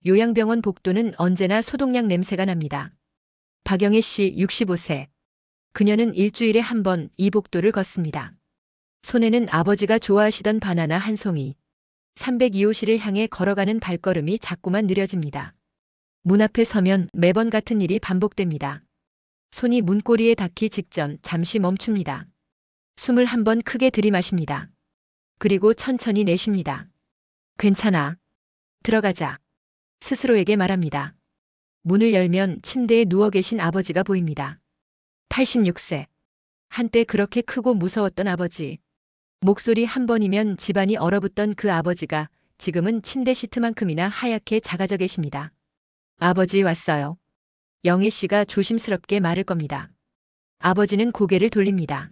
요양병원 복도는 언제나 소독약 냄새가 납니다. 박영애 씨 65세. 그녀는 일주일에 한 번 이 복도를 걷습니다. 손에는 아버지가 좋아하시던 바나나 한 송이. 302호실을 향해 걸어가는 발걸음이 자꾸만 느려집니다. 문 앞에 서면 매번 같은 일이 반복됩니다. 손이 문고리에 닿기 직전 잠시 멈춥니다. 숨을 한 번 크게 들이마십니다. 그리고 천천히 내쉽니다. 괜찮아. 들어가자. 스스로에게 말합니다. 문을 열면 침대에 누워 계신 아버지가 보입니다. 86세. 한때 그렇게 크고 무서웠던 아버지. 목소리 한 번이면 집안이 얼어붙던 그 아버지가 지금은 침대 시트만큼이나 하얗게 작아져 계십니다. 아버지 왔어요. 영희 씨가 조심스럽게 말을 겁니다. 아버지는 고개를 돌립니다.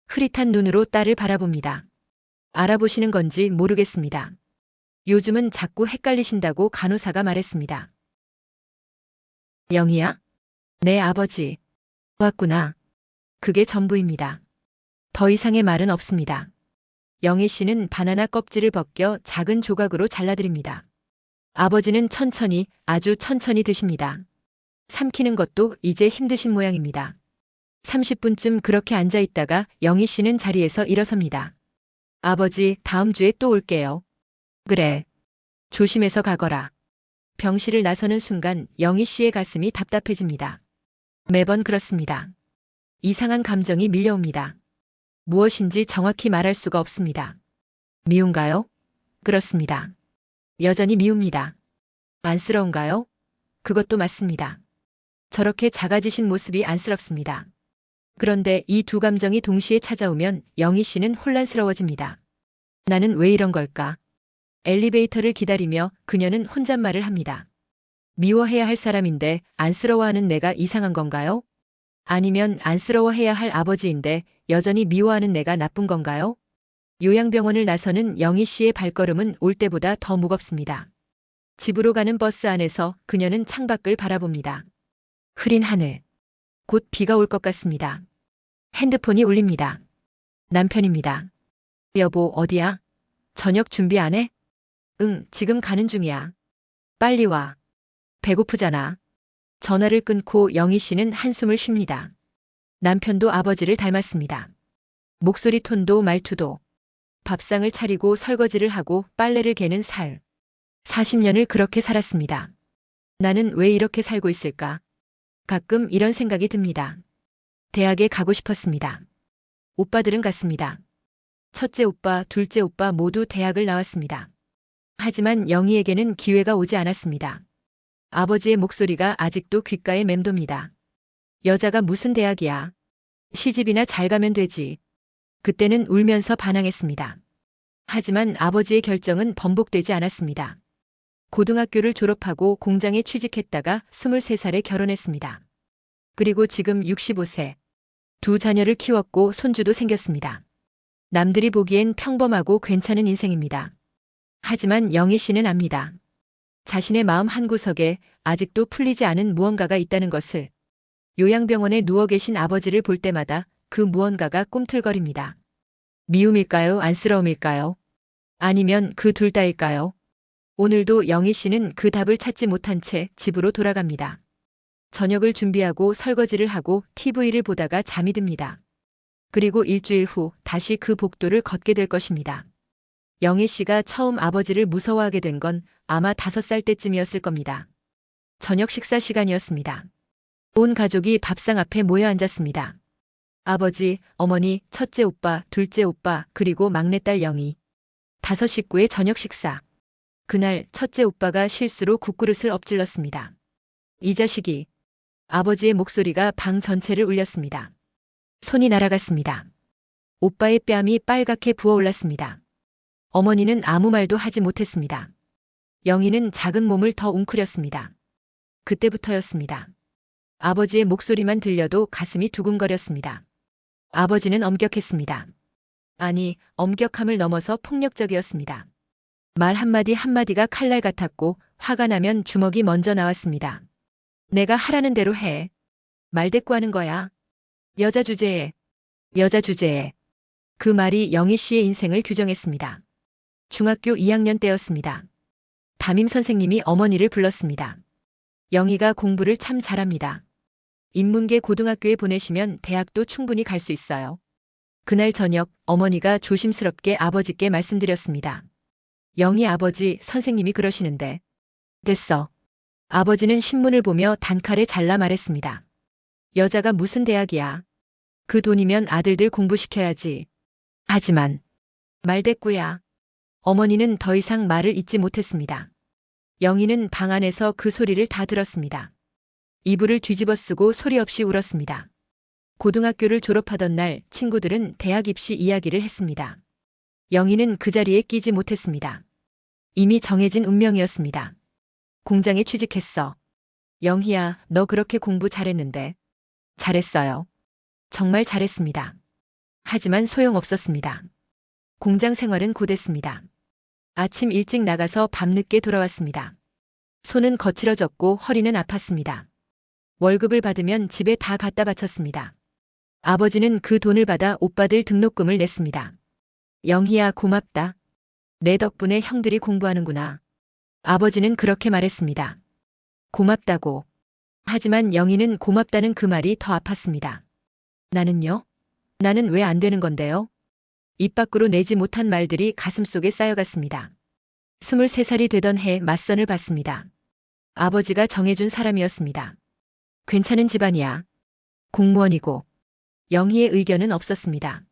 흐릿한 눈으로 딸을 바라봅니다. 알아보시는 건지 모르겠습니다. 요즘은 자꾸 헷갈리신다고 간호사가 말했습니다. 영희야? 네, 아버지. 왔구나. 그게 전부입니다. 더 이상의 말은 없습니다. 영희 씨는 바나나 껍질을 벗겨 작은 조각으로 잘라드립니다. 아버지는 천천히, 아주 천천히 드십니다. 삼키는 것도 이제 힘드신 모양입니다. 30분쯤 그렇게 앉아 있다가 영희 씨는 자리에서 일어섭니다. 아버지, 다음 주에 또 올게요. 그래. 조심해서 가거라. 병실을 나서는 순간 영희 씨의 가슴이 답답해집니다. 매번 그렇습니다. 이상한 감정이 밀려옵니다. 무엇인지 정확히 말할 수가 없습니다. 미운가요? 그렇습니다. 여전히 미웁니다. 안쓰러운가요? 그것도 맞습니다. 저렇게 작아지신 모습이 안쓰럽습니다. 그런데 이 두 감정이 동시에 찾아오면 영희 씨는 혼란스러워집니다. 나는 왜 이런 걸까? 엘리베이터를 기다리며 그녀는 혼잣말을 합니다. 미워해야 할 사람인데 안쓰러워하는 내가 이상한 건가요? 아니면 안쓰러워해야 할 아버지인데 여전히 미워하는 내가 나쁜 건가요? 요양병원을 나서는 영희 씨의 발걸음은 올 때보다 더 무겁습니다. 집으로 가는 버스 안에서 그녀는 창밖을 바라봅니다. 흐린 하늘. 곧 비가 올 것 같습니다. 핸드폰이 울립니다. 남편입니다. 여보, 어디야? 저녁 준비 안 해? 응, 지금 가는 중이야. 빨리 와. 배고프잖아. 전화를 끊고 영희 씨는 한숨을 쉽니다. 남편도 아버지를 닮았습니다. 목소리 톤도 말투도. 밥상을 차리고 설거지를 하고 빨래를 개는 살. 40년을 그렇게 살았습니다. 나는 왜 이렇게 살고 있을까? 가끔 이런 생각이 듭니다. 대학에 가고 싶었습니다. 오빠들은 갔습니다. 첫째 오빠, 둘째 오빠 모두 대학을 나왔습니다. 하지만 영희에게는 기회가 오지 않았습니다. 아버지의 목소리가 아직도 귓가에 맴돕니다. 여자가 무슨 대학이야? 시집이나 잘 가면 되지. 그때는 울면서 반항했습니다. 하지만 아버지의 결정은 번복되지 않았습니다. 고등학교를 졸업하고 공장에 취직했다가 23살에 결혼했습니다. 그리고 지금 65세. 두 자녀를 키웠고 손주도 생겼습니다. 남들이 보기엔 평범하고 괜찮은 인생입니다. 하지만 영희 씨는 압니다. 자신의 마음 한구석에 아직도 풀리지 않은 무언가가 있다는 것을. 요양병원에 누워 계신 아버지를 볼 때마다 그 무언가가 꿈틀거립니다. 미움일까요? 안쓰러움일까요? 아니면 그 둘 다일까요? 오늘도 영희 씨는 그 답을 찾지 못한 채 집으로 돌아갑니다. 저녁을 준비하고 설거지를 하고 TV를 보다가 잠이 듭니다. 그리고 일주일 후 다시 그 복도를 걷게 될 것입니다. 영희 씨가 처음 아버지를 무서워하게 된 건 아마 5살 때쯤이었을 겁니다. 저녁 식사 시간이었습니다. 온 가족이 밥상 앞에 모여 앉았습니다. 아버지, 어머니, 첫째 오빠, 둘째 오빠, 그리고 막내딸 영희. 5 식구의 저녁 식사. 그날 첫째 오빠가 실수로 국그릇을 엎질렀습니다. 이 자식이. 아버지의 목소리가 방 전체를 울렸습니다. 손이 날아갔습니다. 오빠의 뺨이 빨갛게 부어올랐습니다. 어머니는 아무 말도 하지 못했습니다. 영희는 작은 몸을 더 웅크렸습니다. 그때부터였습니다. 아버지의 목소리만 들려도 가슴이 두근거렸습니다. 아버지는 엄격했습니다. 아니, 엄격함을 넘어서 폭력적이었습니다. 말 한마디 한마디가 칼날 같았고 화가 나면 주먹이 먼저 나왔습니다. 내가 하라는 대로 해. 말대꾸하는 거야. 여자 주제에. 여자 주제에. 그 말이 영희 씨의 인생을 규정했습니다. 중학교 2학년 때였습니다. 담임 선생님이 어머니를 불렀습니다. 영희가 공부를 참 잘합니다. 인문계 고등학교에 보내시면 대학도 충분히 갈 수 있어요. 그날 저녁 어머니가 조심스럽게 아버지께 말씀드렸습니다. 영희 아버지, 선생님이 그러시는데. 됐어. 아버지는 신문을 보며 단칼에 잘라 말했습니다. 여자가 무슨 대학이야. 그 돈이면 아들들 공부시켜야지. 하지만 말대꾸야. 어머니는 더 이상 말을 잇지 못했습니다. 영희는 방 안에서 그 소리를 다 들었습니다. 이불을 뒤집어 쓰고 소리 없이 울었습니다. 고등학교를 졸업하던 날 친구들은 대학 입시 이야기를 했습니다. 영희는 그 자리에 끼지 못했습니다. 이미 정해진 운명이었습니다. 공장에 취직했어. 영희야, 너 그렇게 공부 잘했는데. 잘했어요. 정말 잘했습니다. 하지만 소용없었습니다. 공장 생활은 고됐습니다. 아침 일찍 나가서 밤늦게 돌아왔습니다. 손은 거칠어졌고 허리는 아팠습니다. 월급을 받으면 집에 다 갖다 바쳤습니다. 아버지는 그 돈을 받아 오빠들 등록금을 냈습니다. 영희야, 고맙다. 내 덕분에 형들이 공부하는구나. 아버지는 그렇게 말했습니다. 고맙다고. 하지만 영희는 고맙다는 그 말이 더 아팠습니다. 나는요? 나는 왜 안 되는 건데요? 입 밖으로 내지 못한 말들이 가슴속에 쌓여갔습니다. 23살이 되던 해 맞선을 봤습니다. 아버지가 정해준 사람이었습니다. 괜찮은 집안이야. 공무원이고. 영희의 의견은 없었습니다.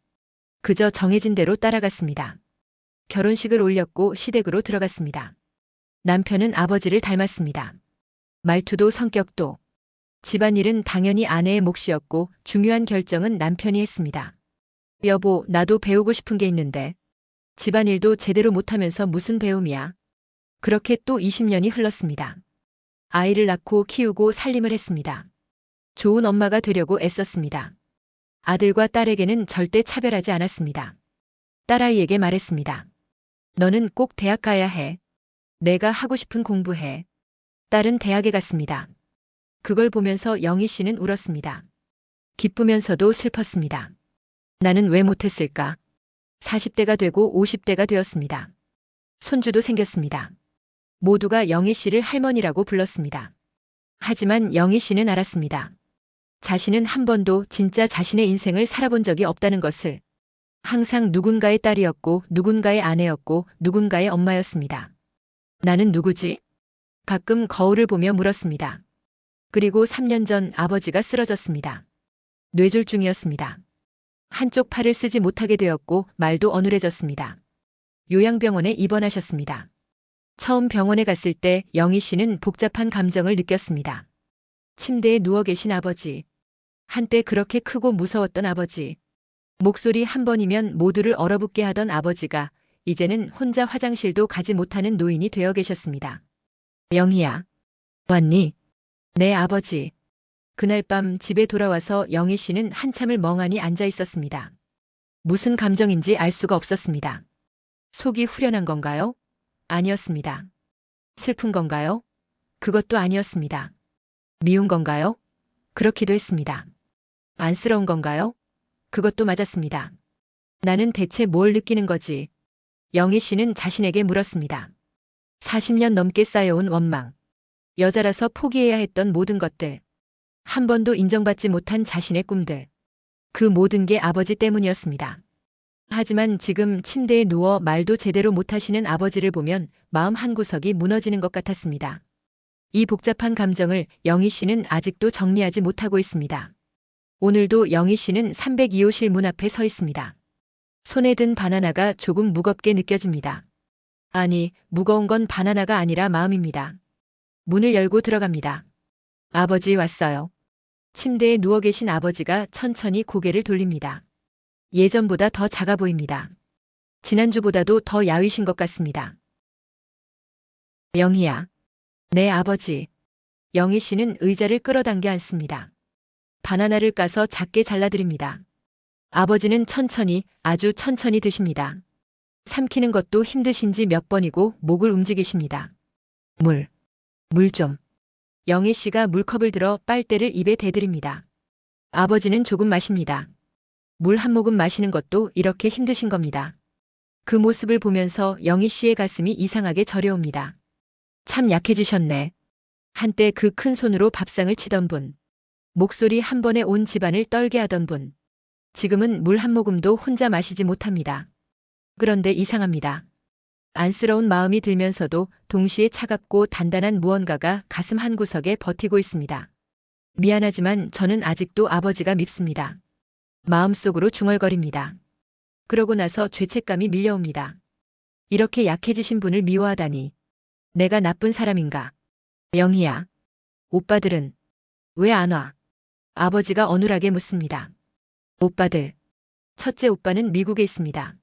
그저 정해진 대로 따라갔습니다. 결혼식을 올렸고 시댁으로 들어갔습니다. 남편은 아버지를 닮았습니다. 말투도 성격도. 집안일은 당연히 아내의 몫이었고 중요한 결정은 남편이 했습니다. 여보, 나도 배우고 싶은 게 있는데. 집안일도 제대로 못하면서 무슨 배움이야. 그렇게 또 20년이 흘렀습니다. 아이를 낳고 키우고 살림을 했습니다. 좋은 엄마가 되려고 애썼습니다. 아들과 딸에게는 절대 차별하지 않았습니다. 딸아이에게 말했습니다. 너는 꼭 대학 가야 해. 내가 하고 싶은 공부해. 딸은 대학에 갔습니다. 그걸 보면서 영희 씨는 울었습니다. 기쁘면서도 슬펐습니다. 나는 왜 못했을까? 40대가 되고 50대가 되었습니다. 손주도 생겼습니다. 모두가 영희 씨를 할머니라고 불렀습니다. 하지만 영희 씨는 알았습니다. 자신은 한 번도 진짜 자신의 인생을 살아본 적이 없다는 것을. 항상 누군가의 딸이었고 누군가의 아내였고 누군가의 엄마였습니다. 나는 누구지? 가끔 거울을 보며 물었습니다. 그리고 3년 전 아버지가 쓰러졌습니다. 뇌졸중이었습니다. 한쪽 팔을 쓰지 못하게 되었고 말도 어눌해졌습니다. 요양병원에 입원하셨습니다. 처음 병원에 갔을 때 영희 씨는 복잡한 감정을 느꼈습니다. 침대에 누워 계신 아버지. 한때 그렇게 크고 무서웠던 아버지. 목소리 한 번이면 모두를 얼어붙게 하던 아버지가 이제는 혼자 화장실도 가지 못하는 노인이 되어 계셨습니다. 영희야. 왔니? 네, 아버지. 그날 밤 집에 돌아와서 영희 씨는 한참을 멍하니 앉아 있었습니다. 무슨 감정인지 알 수가 없었습니다. 속이 후련한 건가요? 아니었습니다. 슬픈 건가요? 그것도 아니었습니다. 미운 건가요? 그렇기도 했습니다. 안쓰러운 건가요? 그것도 맞았습니다. 나는 대체 뭘 느끼는 거지? 영희 씨는 자신에게 물었습니다. 40년 넘게 쌓여온 원망. 여자라서 포기해야 했던 모든 것들. 한 번도 인정받지 못한 자신의 꿈들. 그 모든 게 아버지 때문이었습니다. 하지만 지금 침대에 누워 말도 제대로 못하시는 아버지를 보면 마음 한구석이 무너지는 것 같았습니다. 이 복잡한 감정을 영희 씨는 아직도 정리하지 못하고 있습니다. 오늘도 영희 씨는 302호실 문 앞에 서 있습니다. 손에 든 바나나가 조금 무겁게 느껴집니다. 아니, 무거운 건 바나나가 아니라 마음입니다. 문을 열고 들어갑니다. 아버지 왔어요. 침대에 누워 계신 아버지가 천천히 고개를 돌립니다. 예전보다 더 작아 보입니다. 지난주보다도 더 야위신 것 같습니다. 영희야. 네, 아버지. 영희 씨는 의자를 끌어당겨 앉습니다. 바나나를 까서 작게 잘라드립니다. 아버지는 천천히, 아주 천천히 드십니다. 삼키는 것도 힘드신지 몇 번이고 목을 움직이십니다. 물 좀. 영희 씨가 물컵을 들어 빨대를 입에 대드립니다. 아버지는 조금 마십니다. 물 한 모금 마시는 것도 이렇게 힘드신 겁니다. 그 모습을 보면서 영희 씨의 가슴이 이상하게 저려옵니다. 참 약해지셨네. 한때 그 큰 손으로 밥상을 치던 분. 목소리 한 번에 온 집안을 떨게 하던 분. 지금은 물 한 모금도 혼자 마시지 못합니다. 그런데 이상합니다. 안쓰러운 마음이 들면서도 동시에 차갑고 단단한 무언가가 가슴 한구석에 버티고 있습니다. 미안하지만 저는 아직도 아버지가 밉습니다. 마음속으로 중얼거립니다. 그러고 나서 죄책감이 밀려옵니다. 이렇게 약해지신 분을 미워하다니. 내가 나쁜 사람인가? 영희야. 오빠들은 왜 안 와? 아버지가 어눌하게 묻습니다. 오빠들. 첫째 오빠는 미국에 있습니다.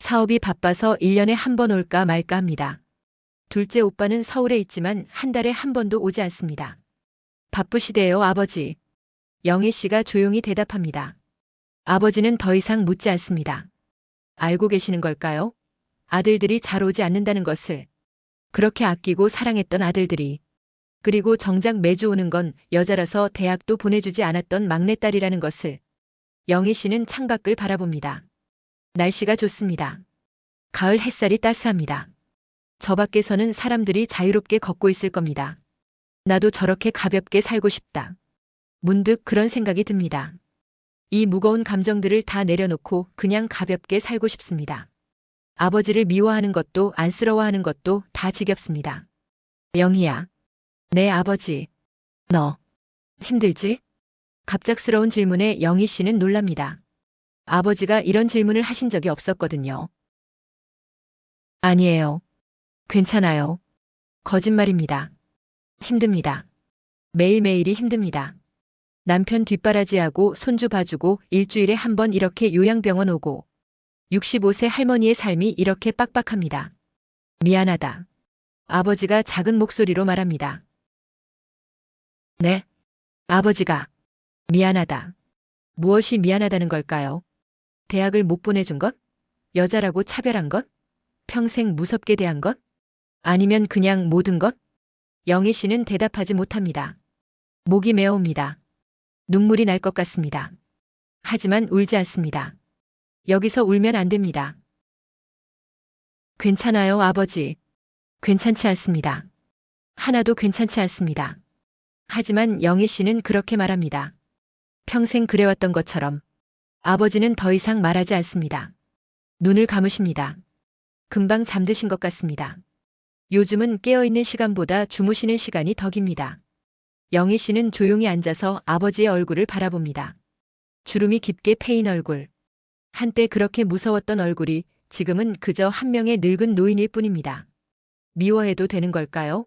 사업이 바빠서 1년에 한 번 올까 말까 합니다. 둘째 오빠는 서울에 있지만 한 달에 한 번도 오지 않습니다. 바쁘시대요, 아버지. 영희 씨가 조용히 대답합니다. 아버지는 더 이상 묻지 않습니다. 알고 계시는 걸까요? 아들들이 잘 오지 않는다는 것을. 그렇게 아끼고 사랑했던 아들들이. 그리고 정작 매주 오는 건 여자라서 대학도 보내주지 않았던 막내딸이라는 것을. 영희 씨는 창밖을 바라봅니다. 날씨가 좋습니다. 가을 햇살이 따스합니다. 저 밖에서는 사람들이 자유롭게 걷고 있을 겁니다. 나도 저렇게 가볍게 살고 싶다. 문득 그런 생각이 듭니다. 이 무거운 감정들을 다 내려놓고 그냥 가볍게 살고 싶습니다. 아버지를 미워하는 것도 안쓰러워하는 것도 다 지겹습니다. 영희야. 네, 아버지. 너 힘들지? 갑작스러운 질문에 영희 씨는 놀랍니다. 아버지가 이런 질문을 하신 적이 없었거든요. 아니에요. 괜찮아요. 거짓말입니다. 힘듭니다. 매일매일이 힘듭니다. 남편 뒷바라지하고 손주 봐주고 일주일에 한 번 이렇게 요양병원 오고 65세 할머니의 삶이 이렇게 빡빡합니다. 미안하다. 아버지가 작은 목소리로 말합니다. 네? 아버지가 미안하다. 무엇이 미안하다는 걸까요? 대학을 못 보내준 것? 여자라고 차별한 것? 평생 무섭게 대한 것? 아니면 그냥 모든 것? 영희 씨는 대답하지 못합니다. 목이 메어옵니다. 눈물이 날 것 같습니다. 하지만 울지 않습니다. 여기서 울면 안 됩니다. 괜찮아요, 아버지. 괜찮지 않습니다. 하나도 괜찮지 않습니다. 하지만 영희 씨는 그렇게 말합니다. 평생 그래왔던 것처럼. 아버지는 더 이상 말하지 않습니다. 눈을 감으십니다. 금방 잠드신 것 같습니다. 요즘은 깨어있는 시간보다 주무시는 시간이 더 깁니다. 영희 씨는 조용히 앉아서 아버지의 얼굴을 바라봅니다. 주름이 깊게 패인 얼굴. 한때 그렇게 무서웠던 얼굴이 지금은 그저 한 명의 늙은 노인일 뿐입니다. 미워해도 되는 걸까요?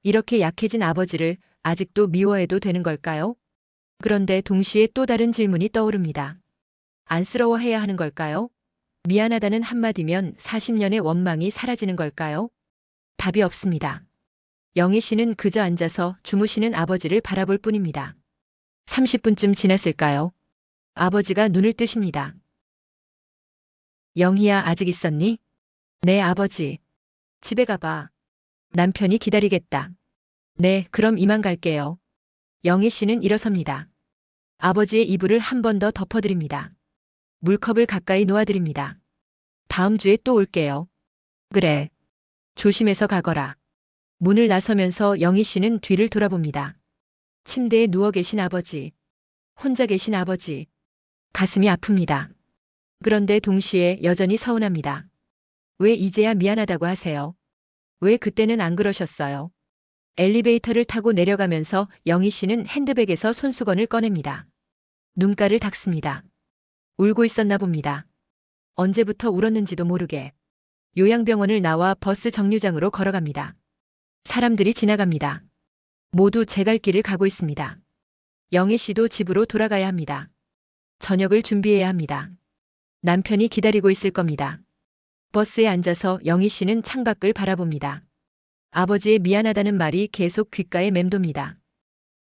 이렇게 약해진 아버지를 아직도 미워해도 되는 걸까요? 그런데 동시에 또 다른 질문이 떠오릅니다. 안쓰러워해야 하는 걸까요? 미안하다는 한마디면 40년의 원망이 사라지는 걸까요? 답이 없습니다. 영희 씨는 그저 앉아서 주무시는 아버지를 바라볼 뿐입니다. 30분쯤 지났을까요? 아버지가 눈을 뜨십니다. 영희야, 아직 있었니? 네, 아버지. 집에 가봐. 남편이 기다리겠다. 네, 그럼 이만 갈게요. 영희 씨는 일어섭니다. 아버지의 이불을 한 번 더 덮어드립니다. 물컵을 가까이 놓아드립니다. 다음 주에 또 올게요. 그래. 조심해서 가거라. 문을 나서면서 영희 씨는 뒤를 돌아봅니다. 침대에 누워 계신 아버지. 혼자 계신 아버지. 가슴이 아픕니다. 그런데 동시에 여전히 서운합니다. 왜 이제야 미안하다고 하세요? 왜 그때는 안 그러셨어요? 엘리베이터를 타고 내려가면서 영희 씨는 핸드백에서 손수건을 꺼냅니다. 눈가를 닦습니다. 울고 있었나 봅니다. 언제부터 울었는지도 모르게. 요양병원을 나와 버스 정류장으로 걸어갑니다. 사람들이 지나갑니다. 모두 제 갈 길을 가고 있습니다. 영희 씨도 집으로 돌아가야 합니다. 저녁을 준비해야 합니다. 남편이 기다리고 있을 겁니다. 버스에 앉아서 영희 씨는 창밖을 바라봅니다. 아버지의 미안하다는 말이 계속 귓가에 맴돕니다.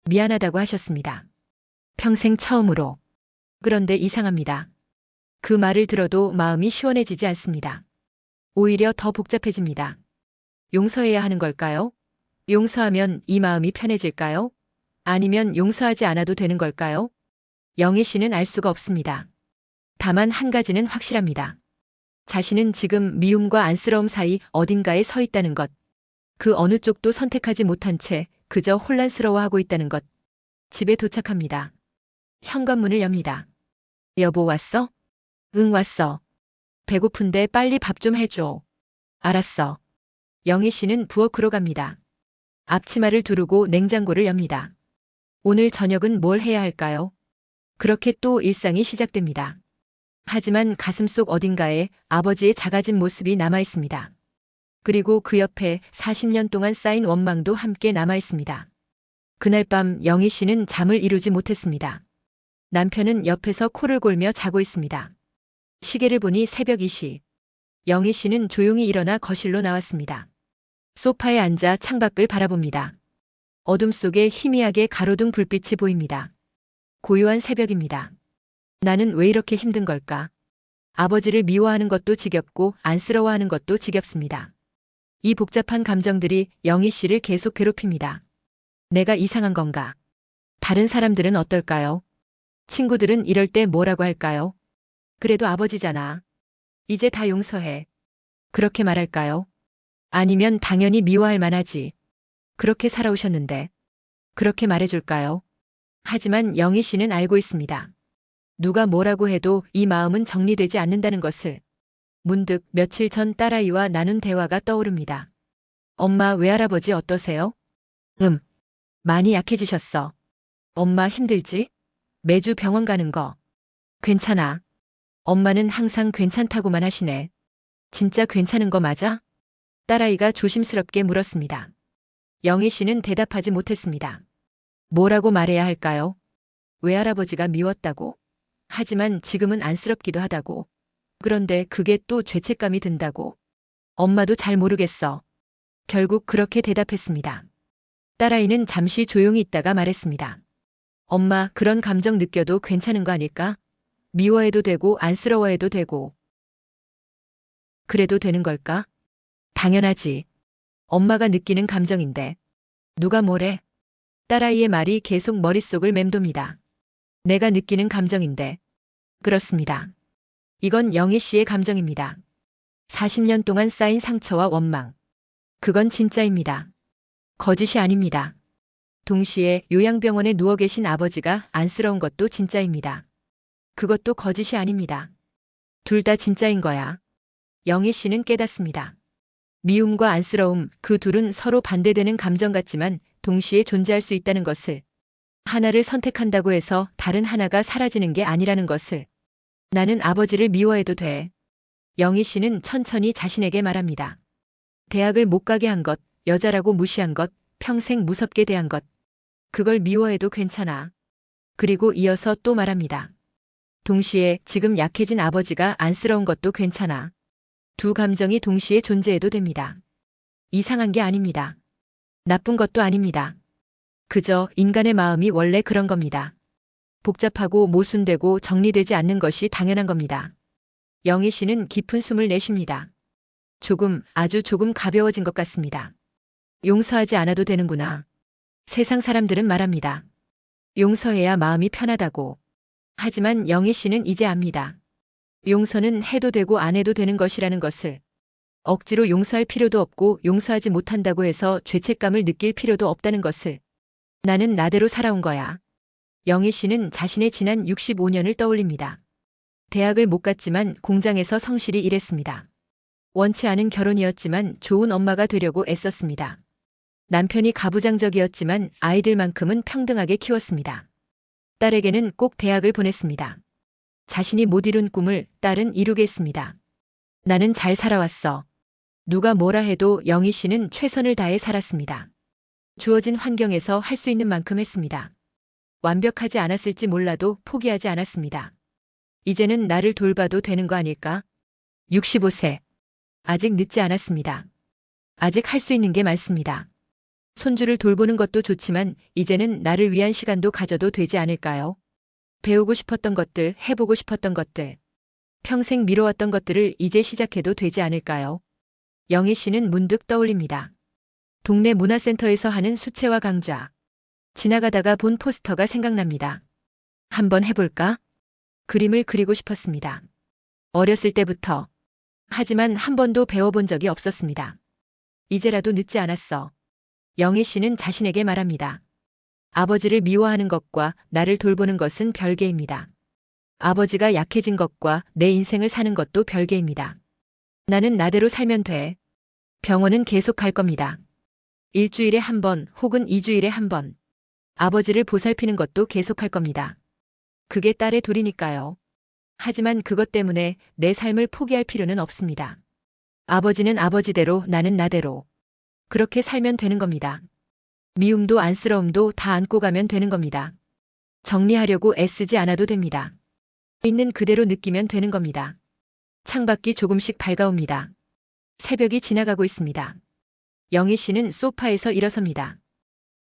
미안하다고 하셨습니다. 평생 처음으로. 그런데 이상합니다. 그 말을 들어도 마음이 시원해지지 않습니다. 오히려 더 복잡해집니다. 용서해야 하는 걸까요? 용서하면 이 마음이 편해질까요? 아니면 용서하지 않아도 되는 걸까요? 영희 씨는 알 수가 없습니다. 다만 한 가지는 확실합니다. 자신은 지금 미움과 안쓰러움 사이 어딘가에 서 있다는 것. 그 어느 쪽도 선택하지 못한 채 그저 혼란스러워하고 있다는 것. 집에 도착합니다. 현관문을 엽니다. 여보 왔어? 응 왔어. 배고픈데 빨리 밥 좀 해줘. 알았어. 영희 씨는 부엌으로 갑니다. 앞치마를 두르고 냉장고를 엽니다. 오늘 저녁은 뭘 해야 할까요? 그렇게 또 일상이 시작됩니다. 하지만 가슴속 어딘가에 아버지의 작아진 모습이 남아 있습니다. 그리고 그 옆에 40년 동안 쌓인 원망도 함께 남아 있습니다. 그날 밤 영희 씨는 잠을 이루지 못했습니다. 남편은 옆에서 코를 골며 자고 있습니다. 시계를 보니 새벽 2시. 영희 씨는 조용히 일어나 거실로 나왔습니다. 소파에 앉아 창밖을 바라봅니다. 어둠 속에 희미하게 가로등 불빛이 보입니다. 고요한 새벽입니다. 나는 왜 이렇게 힘든 걸까? 아버지를 미워하는 것도 지겹고 안쓰러워하는 것도 지겹습니다. 이 복잡한 감정들이 영희 씨를 계속 괴롭힙니다. 내가 이상한 건가? 다른 사람들은 어떨까요? 친구들은 이럴 때 뭐라고 할까요? 그래도 아버지잖아. 이제 다 용서해. 그렇게 말할까요? 아니면 당연히 미워할 만하지. 그렇게 살아오셨는데. 그렇게 말해줄까요? 하지만 영희 씨는 알고 있습니다. 누가 뭐라고 해도 이 마음은 정리되지 않는다는 것을. 문득 며칠 전 딸아이와 나눈 대화가 떠오릅니다. 엄마 외할아버지 어떠세요? 많이 약해지셨어. 엄마 힘들지? 매주 병원 가는 거. 괜찮아. 엄마는 항상 괜찮다고만 하시네. 진짜 괜찮은 거 맞아? 딸아이가 조심스럽게 물었습니다. 영희 씨는 대답하지 못했습니다. 뭐라고 말해야 할까요? 외할아버지가 미웠다고. 하지만 지금은 안쓰럽기도 하다고. 그런데 그게 또 죄책감이 든다고. 엄마도 잘 모르겠어. 결국 그렇게 대답했습니다. 딸아이는 잠시 조용히 있다가 말했습니다. 엄마, 그런 감정 느껴도 괜찮은 거 아닐까? 미워해도 되고 안쓰러워해도 되고. 그래도 되는 걸까? 당연하지. 엄마가 느끼는 감정인데. 누가 뭐래? 딸아이의 말이 계속 머릿속을 맴돕니다. 내가 느끼는 감정인데. 그렇습니다. 이건 영희 씨의 감정입니다. 40년 동안 쌓인 상처와 원망. 그건 진짜입니다. 거짓이 아닙니다. 동시에 요양병원에 누워 계신 아버지가 안쓰러운 것도 진짜입니다. 그것도 거짓이 아닙니다. 둘 다 진짜인 거야. 영희 씨는 깨닫습니다. 미움과 안쓰러움, 그 둘은 서로 반대되는 감정 같지만 동시에 존재할 수 있다는 것을. 하나를 선택한다고 해서 다른 하나가 사라지는 게 아니라는 것을. 나는 아버지를 미워해도 돼. 영희 씨는 천천히 자신에게 말합니다. 대학을 못 가게 한 것, 여자라고 무시한 것, 평생 무섭게 대한 것. 그걸 미워해도 괜찮아. 그리고 이어서 또 말합니다. 동시에 지금 약해진 아버지가 안쓰러운 것도 괜찮아. 두 감정이 동시에 존재해도 됩니다. 이상한 게 아닙니다. 나쁜 것도 아닙니다. 그저 인간의 마음이 원래 그런 겁니다. 복잡하고 모순되고 정리되지 않는 것이 당연한 겁니다. 영희 씨는 깊은 숨을 내쉽니다. 조금, 아주 조금 가벼워진 것 같습니다. 용서하지 않아도 되는구나. 세상 사람들은 말합니다. 용서해야 마음이 편하다고. 하지만 영희 씨는 이제 압니다. 용서는 해도 되고 안 해도 되는 것이라는 것을. 억지로 용서할 필요도 없고 용서하지 못한다고 해서 죄책감을 느낄 필요도 없다는 것을. 나는 나대로 살아온 거야. 영희 씨는 자신의 지난 65년을 떠올립니다. 대학을 못 갔지만 공장에서 성실히 일했습니다. 원치 않은 결혼이었지만 좋은 엄마가 되려고 애썼습니다. 남편이 가부장적이었지만 아이들만큼은 평등하게 키웠습니다. 딸에게는 꼭 대학을 보냈습니다. 자신이 못 이룬 꿈을 딸은 이루겠습니다. 나는 잘 살아왔어. 누가 뭐라 해도 영희 씨는 최선을 다해 살았습니다. 주어진 환경에서 할 수 있는 만큼 했습니다. 완벽하지 않았을지 몰라도 포기하지 않았습니다. 이제는 나를 돌봐도 되는 거 아닐까? 65세. 아직 늦지 않았습니다. 아직 할 수 있는 게 많습니다. 손주를 돌보는 것도 좋지만 이제는 나를 위한 시간도 가져도 되지 않을까요? 배우고 싶었던 것들, 해보고 싶었던 것들, 평생 미뤄왔던 것들을 이제 시작해도 되지 않을까요? 영희 씨는 문득 떠올립니다. 동네 문화센터에서 하는 수채화 강좌. 지나가다가 본 포스터가 생각납니다. 한번 해볼까? 그림을 그리고 싶었습니다. 어렸을 때부터. 하지만 한 번도 배워본 적이 없었습니다. 이제라도 늦지 않았어. 영애 씨는 자신에게 말합니다. 아버지를 미워하는 것과 나를 돌보는 것은 별개입니다. 아버지가 약해진 것과 내 인생을 사는 것도 별개입니다. 나는 나대로 살면 돼. 병원은 계속 갈 겁니다. 일주일에 한 번 혹은 2주일에 한 번. 아버지를 보살피는 것도 계속할 겁니다. 그게 딸의 도리니까요. 하지만 그것 때문에 내 삶을 포기할 필요는 없습니다. 아버지는 아버지대로 나는 나대로. 그렇게 살면 되는 겁니다. 미움도 안쓰러움도 다 안고 가면 되는 겁니다. 정리하려고 애쓰지 않아도 됩니다. 있는 그대로 느끼면 되는 겁니다. 창밖이 조금씩 밝아옵니다. 새벽이 지나가고 있습니다. 영희 씨는 소파에서 일어섭니다.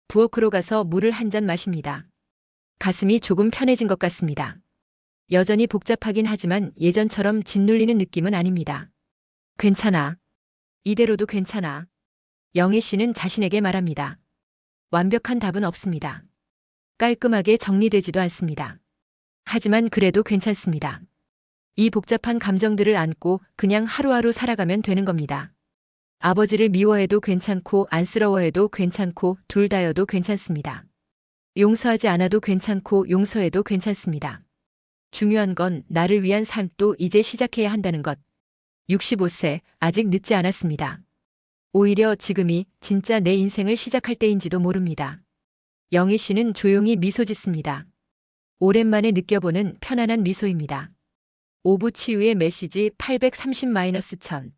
부엌으로 가서 물을 한 잔 마십니다. 가슴이 조금 편해진 것 같습니다. 여전히 복잡하긴 하지만 예전처럼 짓눌리는 느낌은 아닙니다. 괜찮아. 이대로도 괜찮아. 영희 씨는 자신에게 말합니다. 완벽한 답은 없습니다. 깔끔하게 정리되지도 않습니다. 하지만 그래도 괜찮습니다. 이 복잡한 감정들을 안고 그냥 하루하루 살아가면 되는 겁니다. 아버지를 미워해도 괜찮고 안쓰러워해도 괜찮고 둘 다여도 괜찮습니다. 용서하지 않아도 괜찮고 용서해도 괜찮습니다. 중요한 건 나를 위한 삶도 이제 시작해야 한다는 것. 65세, 아직 늦지 않았습니다. 오히려 지금이 진짜 내 인생을 시작할 때인지도 모릅니다. 영희 씨는 조용히 미소 짓습니다. 오랜만에 느껴보는 편안한 미소입니다. 오부 치유의 메시지 830-1000.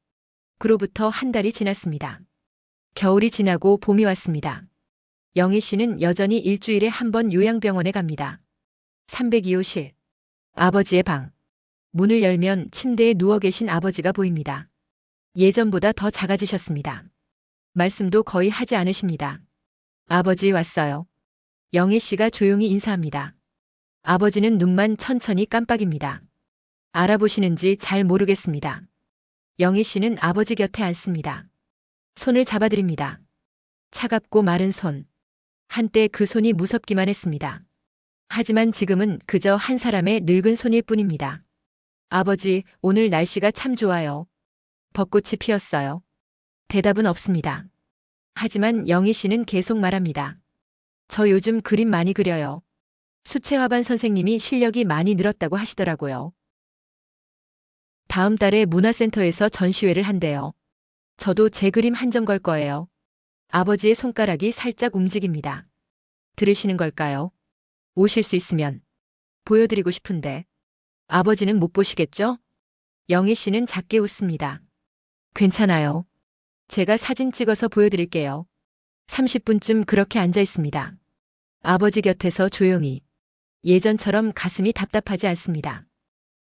그로부터 한 달이 지났습니다. 겨울이 지나고 봄이 왔습니다. 영희 씨는 여전히 일주일에 한 번 요양병원에 갑니다. 302호실. 아버지의 방. 문을 열면 침대에 누워 계신 아버지가 보입니다. 예전보다 더 작아지셨습니다. 말씀도 거의 하지 않으십니다. 아버지 왔어요. 영희 씨가 조용히 인사합니다. 아버지는 눈만 천천히 깜빡입니다. 알아보시는지 잘 모르겠습니다. 영희 씨는 아버지 곁에 앉습니다. 손을 잡아드립니다. 차갑고 마른 손. 한때 그 손이 무섭기만 했습니다. 하지만 지금은 그저 한 사람의 늙은 손일 뿐입니다. 아버지, 오늘 날씨가 참 좋아요. 벚꽃이 피었어요. 대답은 없습니다. 하지만 영희 씨는 계속 말합니다. 저 요즘 그림 많이 그려요. 수채화반 선생님이 실력이 많이 늘었다고 하시더라고요. 다음 달에 문화센터에서 전시회를 한대요. 저도 제 그림 한 점 걸 거예요. 아버지의 손가락이 살짝 움직입니다. 들으시는 걸까요? 오실 수 있으면 보여드리고 싶은데. 아버지는 못 보시겠죠? 영희 씨는 작게 웃습니다. 괜찮아요. 제가 사진 찍어서 보여드릴게요. 30분쯤 그렇게 앉아 있습니다. 아버지 곁에서 조용히. 예전처럼 가슴이 답답하지 않습니다.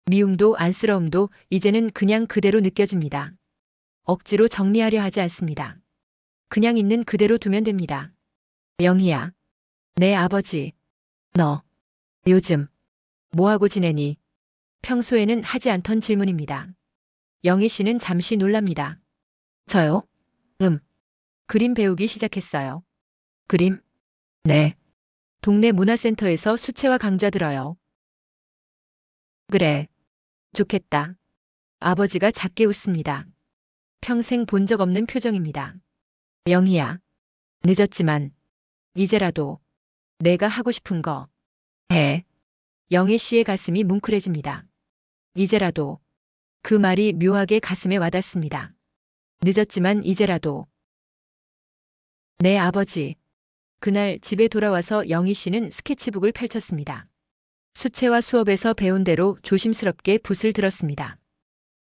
미움도 안쓰러움도 이제는 그냥 그대로 느껴집니다. 억지로 정리하려 하지 않습니다. 그냥 있는 그대로 두면 됩니다. 영희야. 내 아버지. 너. 요즘. 뭐하고 지내니? 평소에는 하지 않던 질문입니다. 영희 씨는 잠시 놀랍니다. 저요? 그림 배우기 시작했어요. 그림? 네. 동네 문화센터에서 수채화 강좌 들어요. 그래. 좋겠다. 아버지가 작게 웃습니다. 평생 본 적 없는 표정입니다. 영희야. 늦었지만 이제라도 내가 하고 싶은 거 해. 영희 씨의 가슴이 뭉클해집니다. 이제라도. 그 말이 묘하게 가슴에 와닿습니다. 늦었지만 이제라도. 네, 아버지. 그날 집에 돌아와서 영희 씨는 스케치북을 펼쳤습니다. 수채화 수업에서 배운 대로 조심스럽게 붓을 들었습니다.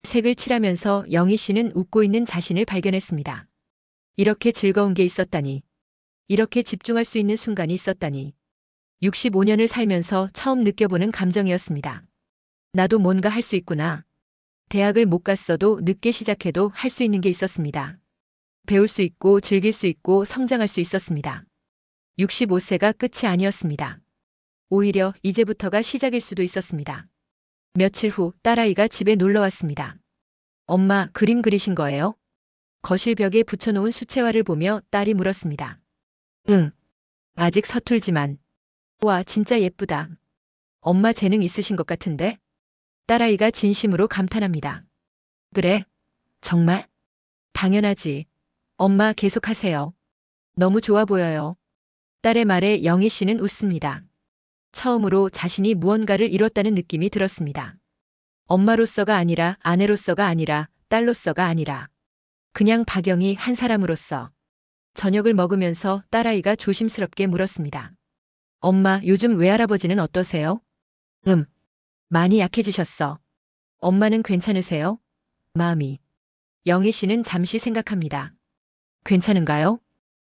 색을 칠하면서 영희 씨는 웃고 있는 자신을 발견했습니다. 이렇게 즐거운 게 있었다니. 이렇게 집중할 수 있는 순간이 있었다니. 65년을 살면서 처음 느껴보는 감정이었습니다. 나도 뭔가 할 수 있구나. 대학을 못 갔어도 늦게 시작해도 할 수 있는 게 있었습니다. 배울 수 있고 즐길 수 있고 성장할 수 있었습니다. 65세가 끝이 아니었습니다. 오히려 이제부터가 시작일 수도 있었습니다. 며칠 후 딸아이가 집에 놀러 왔습니다. 엄마, 그림 그리신 거예요? 거실 벽에 붙여놓은 수채화를 보며 딸이 물었습니다. 응. 아직 서툴지만. 와, 진짜 예쁘다. 엄마 재능 있으신 것 같은데? 딸아이가 진심으로 감탄합니다. 그래? 정말? 당연하지. 엄마 계속하세요. 너무 좋아 보여요. 딸의 말에 영희 씨는 웃습니다. 처음으로 자신이 무언가를 이뤘다는 느낌이 들었습니다. 엄마로서가 아니라 아내로서가 아니라 딸로서가 아니라 그냥 박영희 한 사람으로서. 저녁을 먹으면서 딸아이가 조심스럽게 물었습니다. 엄마, 요즘 외할아버지는 어떠세요? 많이 약해지셨어. 엄마는 괜찮으세요? 마음이. 영희 씨는 잠시 생각합니다. 괜찮은가요?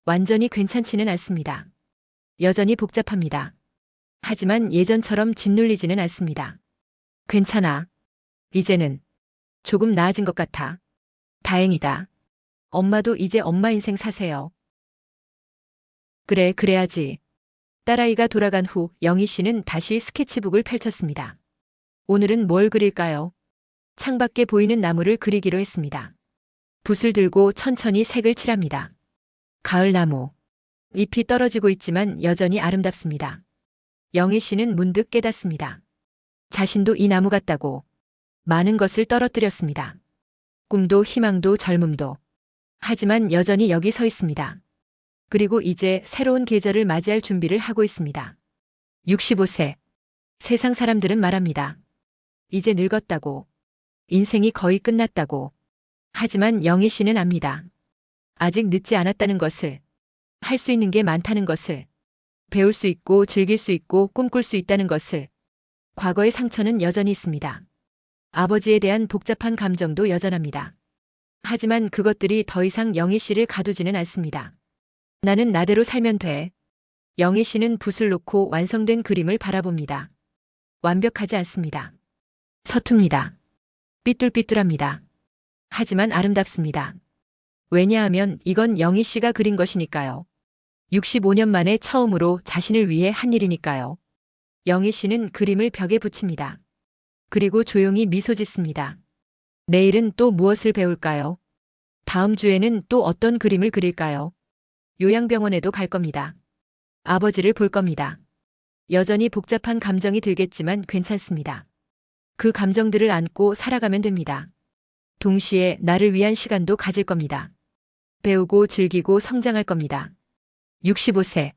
완전히 괜찮지는 않습니다. 여전히 복잡합니다. 하지만 예전처럼 짓눌리지는 않습니다. 괜찮아. 이제는 조금 나아진 것 같아. 다행이다. 엄마도 이제 엄마 인생 사세요. 그래, 그래야지. 딸아이가 돌아간 후 영희 씨는 다시 스케치북을 펼쳤습니다. 오늘은 뭘 그릴까요? 창밖에 보이는 나무를 그리기로 했습니다. 붓을 들고 천천히 색을 칠합니다. 가을 나무. 잎이 떨어지고 있지만 여전히 아름답습니다. 영희 씨는 문득 깨닫습니다. 자신도 이 나무 같다고. 많은 것을 떨어뜨렸습니다. 꿈도 희망도 젊음도. 하지만 여전히 여기 서 있습니다. 그리고 이제 새로운 계절을 맞이할 준비를 하고 있습니다. 65세. 세상 사람들은 말합니다. 이제 늙었다고. 인생이 거의 끝났다고. 하지만 영희 씨는 압니다. 아직 늦지 않았다는 것을. 할 수 있는 게 많다는 것을. 배울 수 있고 즐길 수 있고 꿈꿀 수 있다는 것을. 과거의 상처는 여전히 있습니다. 아버지에 대한 복잡한 감정도 여전합니다. 하지만 그것들이 더 이상 영희 씨를 가두지는 않습니다. 나는 나대로 살면 돼. 영희 씨는 붓을 놓고 완성된 그림을 바라봅니다. 완벽하지 않습니다. 서툽니다. 삐뚤삐뚤합니다. 하지만 아름답습니다. 왜냐하면 이건 영희 씨가 그린 것이니까요. 65년 만에 처음으로 자신을 위해 한 일이니까요. 영희 씨는 그림을 벽에 붙입니다. 그리고 조용히 미소 짓습니다. 내일은 또 무엇을 배울까요? 다음 주에는 또 어떤 그림을 그릴까요? 요양병원에도 갈 겁니다. 아버지를 볼 겁니다. 여전히 복잡한 감정이 들겠지만 괜찮습니다. 그 감정들을 안고 살아가면 됩니다. 동시에 나를 위한 시간도 가질 겁니다. 배우고 즐기고 성장할 겁니다. 65세.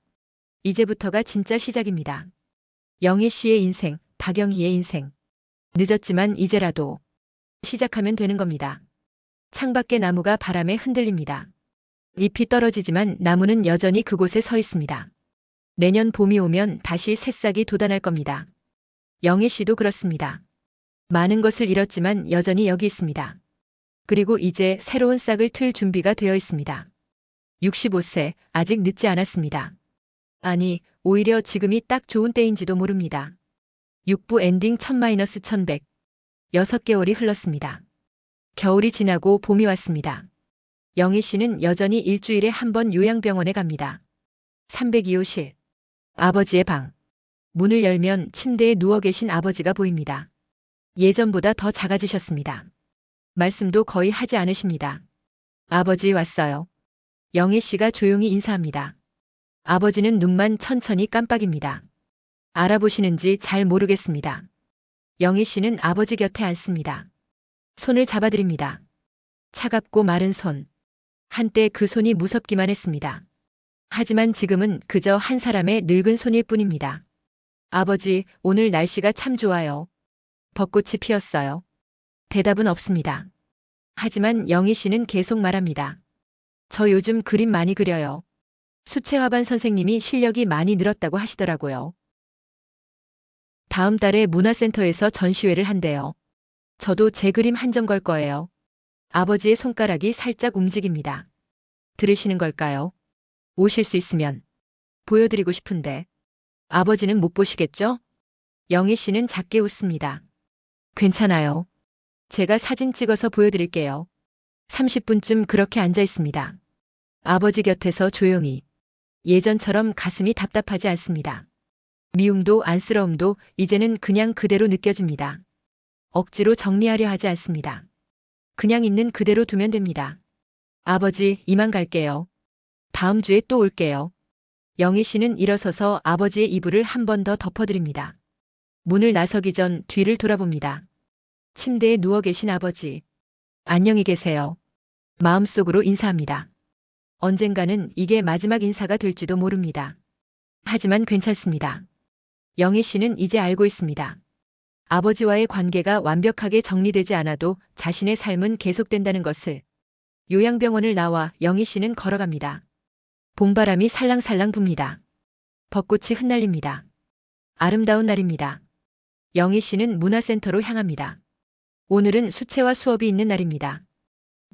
이제부터가 진짜 시작입니다. 영희 씨의 인생, 박영희의 인생. 늦었지만 이제라도 시작하면 되는 겁니다. 창밖의 나무가 바람에 흔들립니다. 잎이 떨어지지만 나무는 여전히 그곳에 서 있습니다. 내년 봄이 오면 다시 새싹이 돋아날 겁니다. 영희 씨도 그렇습니다. 많은 것을 잃었지만 여전히 여기 있습니다. 그리고 이제 새로운 싹을 틀 준비가 되어 있습니다. 65세, 아직 늦지 않았습니다. 아니, 오히려 지금이 딱 좋은 때인지도 모릅니다. 6부 엔딩 1000-1100. 6개월이 흘렀습니다. 겨울이 지나고 봄이 왔습니다. 영희 씨는 여전히 일주일에 한 번 요양병원에 갑니다. 302호실. 아버지의 방. 문을 열면 침대에 누워 계신 아버지가 보입니다. 예전보다 더 작아지셨습니다. 말씀도 거의 하지 않으십니다. 아버지 왔어요. 영희 씨가 조용히 인사합니다. 아버지는 눈만 천천히 깜빡입니다. 알아보시는지 잘 모르겠습니다. 영희 씨는 아버지 곁에 앉습니다. 손을 잡아드립니다. 차갑고 마른 손. 한때 그 손이 무섭기만 했습니다. 하지만 지금은 그저 한 사람의 늙은 손일 뿐입니다. 아버지, 오늘 날씨가 참 좋아요. 벚꽃이 피었어요. 대답은 없습니다. 하지만 영희 씨는 계속 말합니다. 저 요즘 그림 많이 그려요. 수채화반 선생님이 실력이 많이 늘었다고 하시더라고요. 다음 달에 문화센터에서 전시회를 한대요. 저도 제 그림 한 점 걸 거예요. 아버지의 손가락이 살짝 움직입니다. 들으시는 걸까요? 오실 수 있으면 보여드리고 싶은데. 아버지는 못 보시겠죠? 영희 씨는 작게 웃습니다. 괜찮아요. 제가 사진 찍어서 보여드릴게요. 30분쯤 그렇게 앉아 있습니다. 아버지 곁에서 조용히. 예전처럼 가슴이 답답하지 않습니다. 미움도 안쓰러움도 이제는 그냥 그대로 느껴집니다. 억지로 정리하려 하지 않습니다. 그냥 있는 그대로 두면 됩니다. 아버지, 이만 갈게요. 다음 주에 또 올게요. 영희 씨는 일어서서 아버지의 이불을 한 번 더 덮어드립니다. 문을 나서기 전 뒤를 돌아봅니다. 침대에 누워 계신 아버지. 안녕히 계세요. 마음속으로 인사합니다. 언젠가는 이게 마지막 인사가 될지도 모릅니다. 하지만 괜찮습니다. 영희 씨는 이제 알고 있습니다. 아버지와의 관계가 완벽하게 정리되지 않아도 자신의 삶은 계속된다는 것을. 요양병원을 나와 영희 씨는 걸어갑니다. 봄바람이 살랑살랑 붑니다. 벚꽃이 흩날립니다. 아름다운 날입니다. 영희 씨는 문화센터로 향합니다. 오늘은 수채화 수업이 있는 날입니다.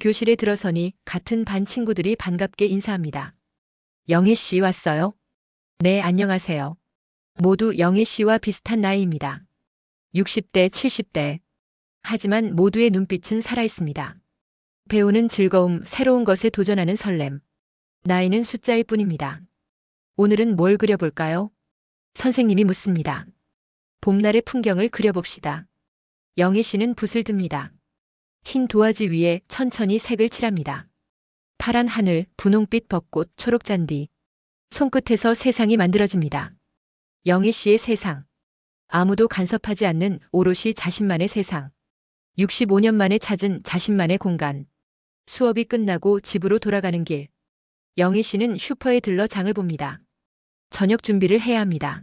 교실에 들어서니 같은 반 친구들이 반갑게 인사합니다. 영희 씨 왔어요? 네, 안녕하세요. 모두 영희 씨와 비슷한 나이입니다. 60대, 70대. 하지만 모두의 눈빛은 살아있습니다. 배우는 즐거움, 새로운 것에 도전하는 설렘. 나이는 숫자일 뿐입니다. 오늘은 뭘 그려볼까요? 선생님이 묻습니다. 봄날의 풍경을 그려봅시다. 영희 씨는 붓을 듭니다. 흰 도화지 위에 천천히 색을 칠합니다. 파란 하늘, 분홍빛 벚꽃, 초록 잔디. 손끝에서 세상이 만들어집니다. 영희 씨의 세상. 아무도 간섭하지 않는 오롯이 자신만의 세상. 65년 만에 찾은 자신만의 공간. 수업이 끝나고 집으로 돌아가는 길. 영희 씨는 슈퍼에 들러 장을 봅니다. 저녁 준비를 해야 합니다.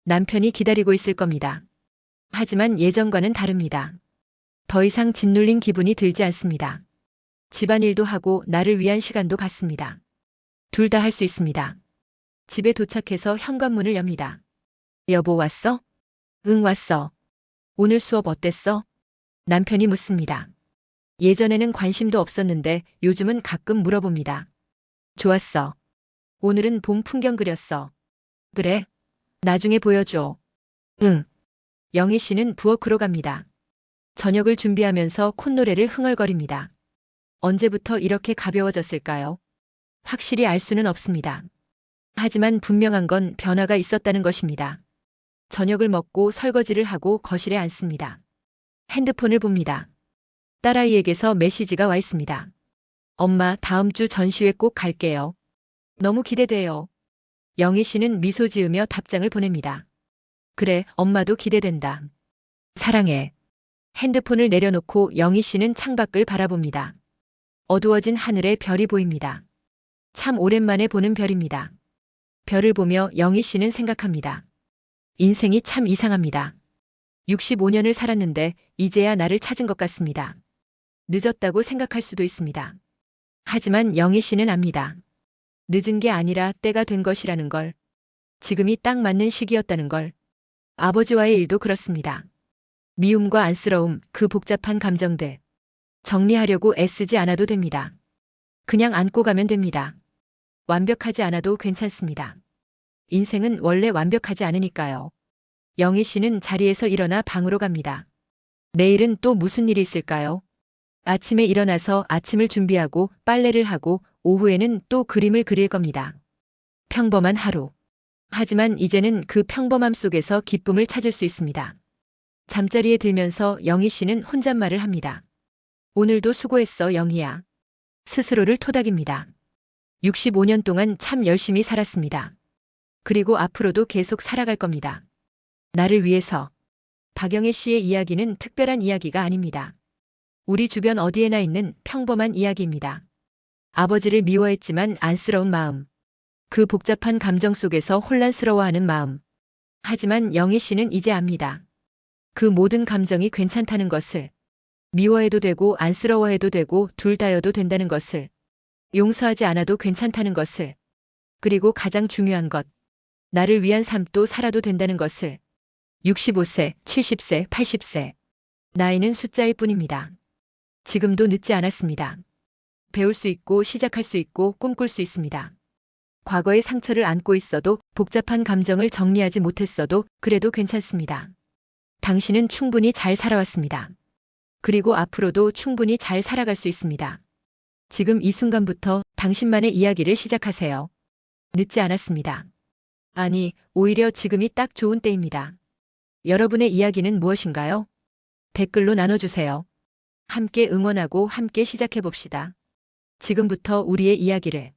남편이 기다리고 있을 겁니다. 하지만 예전과는 다릅니다. 더 이상 짓눌린 기분이 들지 않습니다. 집안일도 하고 나를 위한 시간도 갖습니다. 둘 다 할 수 있습니다. 집에 도착해서 현관문을 엽니다. 여보 왔어? 응 왔어. 오늘 수업 어땠어? 남편이 묻습니다. 예전에는 관심도 없었는데 요즘은 가끔 물어봅니다. 좋았어. 오늘은 봄 풍경 그렸어. 그래? 나중에 보여줘. 응. 영희 씨는 부엌으로 갑니다. 저녁을 준비하면서 콧노래를 흥얼거립니다. 언제부터 이렇게 가벼워졌을까요? 확실히 알 수는 없습니다. 하지만 분명한 건 변화가 있었다는 것입니다. 저녁을 먹고 설거지를 하고 거실에 앉습니다. 핸드폰을 봅니다. 딸아이에게서 메시지가 와 있습니다. 엄마, 다음 주 전시회 꼭 갈게요. 너무 기대돼요. 영희 씨는 미소 지으며 답장을 보냅니다. 그래, 엄마도 기대된다. 사랑해. 핸드폰을 내려놓고 영희 씨는 창밖을 바라봅니다. 어두워진 하늘에 별이 보입니다. 참 오랜만에 보는 별입니다. 별을 보며 영희 씨는 생각합니다. 인생이 참 이상합니다. 65년을 살았는데 이제야 나를 찾은 것 같습니다. 늦었다고 생각할 수도 있습니다. 하지만 영희 씨는 압니다. 늦은 게 아니라 때가 된 것이라는 걸. 지금이 딱 맞는 시기였다는 걸. 아버지와의 일도 그렇습니다. 미움과 안쓰러움, 그 복잡한 감정들. 정리하려고 애쓰지 않아도 됩니다. 그냥 안고 가면 됩니다. 완벽하지 않아도 괜찮습니다. 인생은 원래 완벽하지 않으니까요. 영희 씨는 자리에서 일어나 방으로 갑니다. 내일은 또 무슨 일이 있을까요? 아침에 일어나서 아침을 준비하고 빨래를 하고 오후에는 또 그림을 그릴 겁니다. 평범한 하루. 하지만 이제는 그 평범함 속에서 기쁨을 찾을 수 있습니다. 잠자리에 들면서 영희 씨는 혼잣말을 합니다. 오늘도 수고했어, 영희야. 스스로를 토닥입니다. 65년 동안 참 열심히 살았습니다. 그리고 앞으로도 계속 살아갈 겁니다. 나를 위해서. 박영애 씨의 이야기는 특별한 이야기가 아닙니다. 우리 주변 어디에나 있는 평범한 이야기입니다. 아버지를 미워했지만 안쓰러운 마음. 그 복잡한 감정 속에서 혼란스러워하는 마음. 하지만 영희 씨는 이제 압니다. 그 모든 감정이 괜찮다는 것을. 미워해도 되고 안쓰러워해도 되고 둘 다여도 된다는 것을. 용서하지 않아도 괜찮다는 것을. 그리고 가장 중요한 것. 나를 위한 삶도 살아도 된다는 것을. 65세, 70세, 80세. 나이는 숫자일 뿐입니다. 지금도 늦지 않았습니다. 배울 수 있고 시작할 수 있고 꿈꿀 수 있습니다. 과거의 상처를 안고 있어도 복잡한 감정을 정리하지 못했어도 그래도 괜찮습니다. 당신은 충분히 잘 살아왔습니다. 그리고 앞으로도 충분히 잘 살아갈 수 있습니다. 지금 이 순간부터 당신만의 이야기를 시작하세요. 늦지 않았습니다. 아니, 오히려 지금이 딱 좋은 때입니다. 여러분의 이야기는 무엇인가요? 댓글로 나눠주세요. 함께 응원하고 함께 시작해봅시다. 지금부터 우리의 이야기를